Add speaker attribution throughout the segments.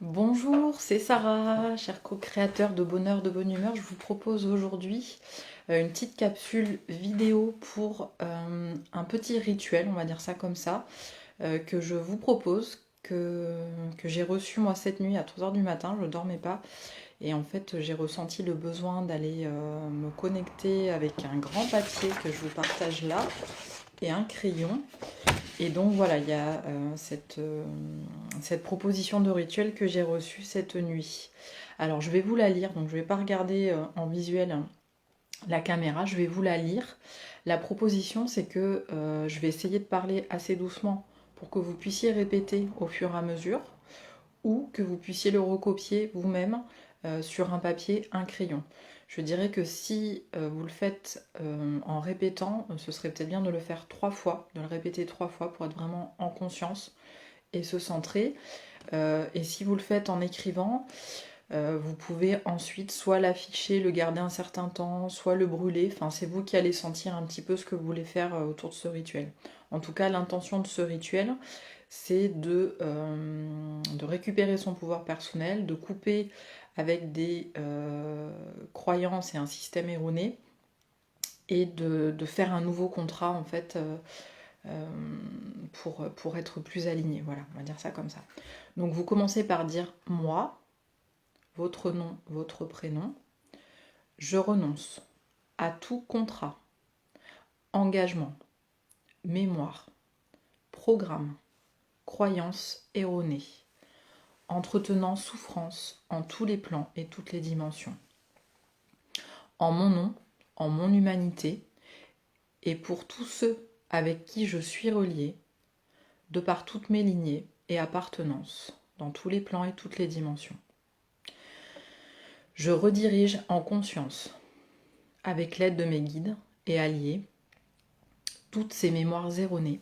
Speaker 1: Bonjour, c'est Sarah, cher co-créateur de Bonheur de Bonne Humeur. Je vous propose aujourd'hui une petite capsule vidéo pour un petit rituel, on va dire ça comme ça, que je vous propose, que j'ai reçu moi cette nuit à 3 heures du matin, je ne dormais pas, et en fait j'ai ressenti le besoin d'aller me connecter avec un grand papier que je vous partage là, et un crayon. Et donc voilà, il y a cette proposition de rituel que j'ai reçue cette nuit. Alors je vais vous la lire, donc je ne vais pas regarder en visuel la caméra, je vais vous la lire. La proposition, c'est que je vais essayer de parler assez doucement pour que vous puissiez répéter au fur et à mesure, ou que vous puissiez le recopier vous-même sur un papier, un crayon. Je dirais que si vous le faites en répétant, ce serait peut-être bien de le faire 3 fois, de le répéter 3 fois pour être vraiment en conscience et se centrer. Et si vous le faites en écrivant, vous pouvez ensuite soit l'afficher, le garder un certain temps, soit le brûler. Enfin, c'est vous qui allez sentir un petit peu ce que vous voulez faire autour de ce rituel. En tout cas, l'intention de ce rituel, c'est de récupérer son pouvoir personnel, de couper avec des croyances et un système erroné, et de faire un nouveau contrat en fait pour être plus aligné. Voilà, on va dire ça comme ça. Donc vous commencez par dire moi, votre nom, votre prénom. Je renonce à tout contrat, engagement, mémoire, programme, croyance erronée, entretenant souffrance en tous les plans et toutes les dimensions. En mon nom, en mon humanité, et pour tous ceux avec qui je suis relié, de par toutes mes lignées et appartenances, dans tous les plans et toutes les dimensions. Je redirige en conscience, avec l'aide de mes guides et alliés, toutes ces mémoires erronées,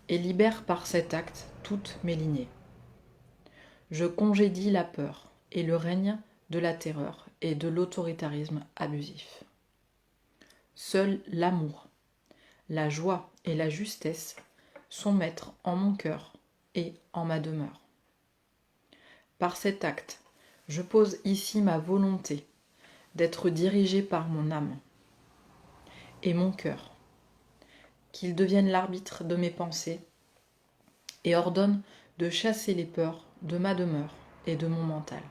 Speaker 1: et libère par cet acte toutes mes lignées. Je congédie la peur et le règne de la terreur et de l'autoritarisme abusif. Seul l'amour, la joie et la justesse sont maîtres en mon cœur et en ma demeure. Par cet acte, je pose ici ma volonté d'être dirigé par mon âme et mon cœur, qu'ils deviennent l'arbitre de mes pensées et ordonne de chasser les peurs de ma demeure et de mon mental.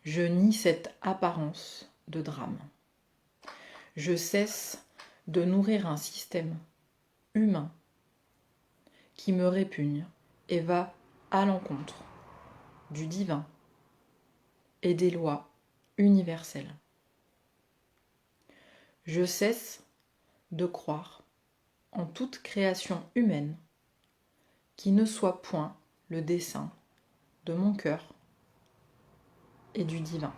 Speaker 1: Je nie cette apparence de drame. Je cesse de nourrir un système humain qui me répugne et va à l'encontre du divin et des lois universelles. Je cesse de croire en toute création humaine qui ne soit point le dessein de mon cœur et du divin.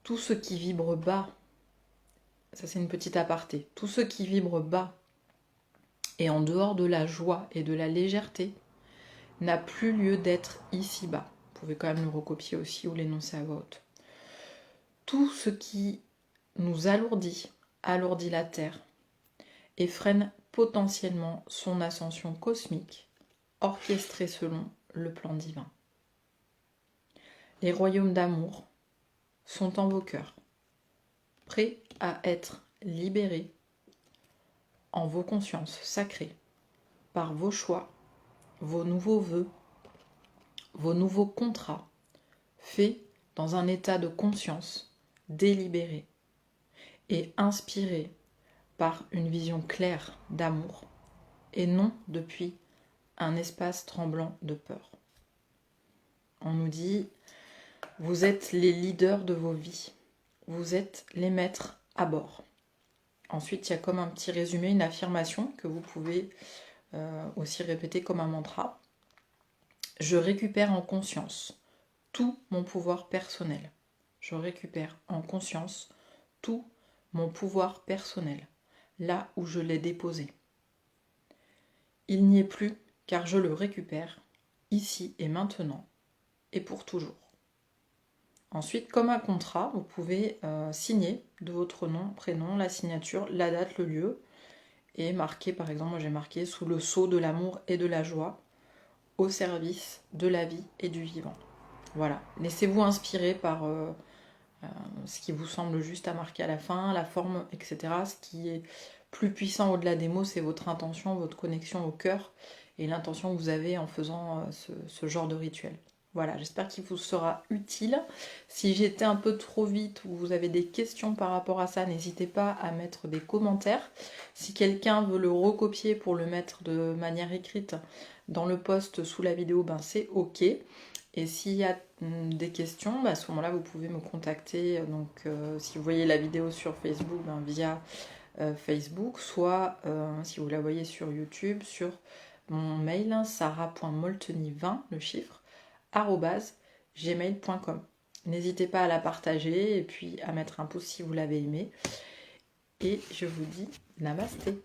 Speaker 1: Tout ce qui vibre bas, ça c'est une petite aparté, tout ce qui vibre bas et en dehors de la joie et de la légèreté n'a plus lieu d'être ici-bas. Vous pouvez quand même le recopier aussi ou l'énoncer à voix haute. Tout ce qui nous alourdit la terre et freine potentiellement son ascension cosmique, orchestrée selon le plan divin. Les royaumes d'amour sont en vos cœurs, prêts à être libérés en vos consciences sacrées, par vos choix, vos nouveaux vœux, vos nouveaux contrats, faits dans un état de conscience délibéré et inspiré par une vision claire d'amour et non depuis un espace tremblant de peur. On nous dit, vous êtes les leaders de vos vies, vous êtes les maîtres à bord. Ensuite, il y a comme un petit résumé, une affirmation que vous pouvez aussi répéter comme un mantra. Je récupère en conscience tout mon pouvoir personnel. Je récupère en conscience tout mon pouvoir personnel, là où je l'ai déposé. Il n'y est plus, car je le récupère, ici et maintenant, et pour toujours. Ensuite, comme un contrat, vous pouvez signer de votre nom, prénom, la signature, la date, le lieu, et marquer, par exemple, moi j'ai marqué sous le sceau de l'amour et de la joie, au service de la vie et du vivant. Voilà, laissez-vous inspirer par ce qui vous semble juste à marquer à la fin, la forme, etc. Ce qui est plus puissant au-delà des mots, c'est votre intention, votre connexion au cœur et l'intention que vous avez en faisant ce genre de rituel. Voilà, j'espère qu'il vous sera utile. Si j'étais un peu trop vite ou vous avez des questions par rapport à ça, n'hésitez pas à mettre des commentaires. Si quelqu'un veut le recopier pour le mettre de manière écrite dans le post sous la vidéo, ben c'est ok. Et s'il y a des questions, à ce moment-là, vous pouvez me contacter. Donc, si vous voyez la vidéo sur Facebook, ben, via Facebook, soit si vous la voyez sur YouTube, sur mon mail, sarah.molteni20, le chiffre, @gmail.com. N'hésitez pas à la partager et puis à mettre un pouce si vous l'avez aimé. Et je vous dis namasté.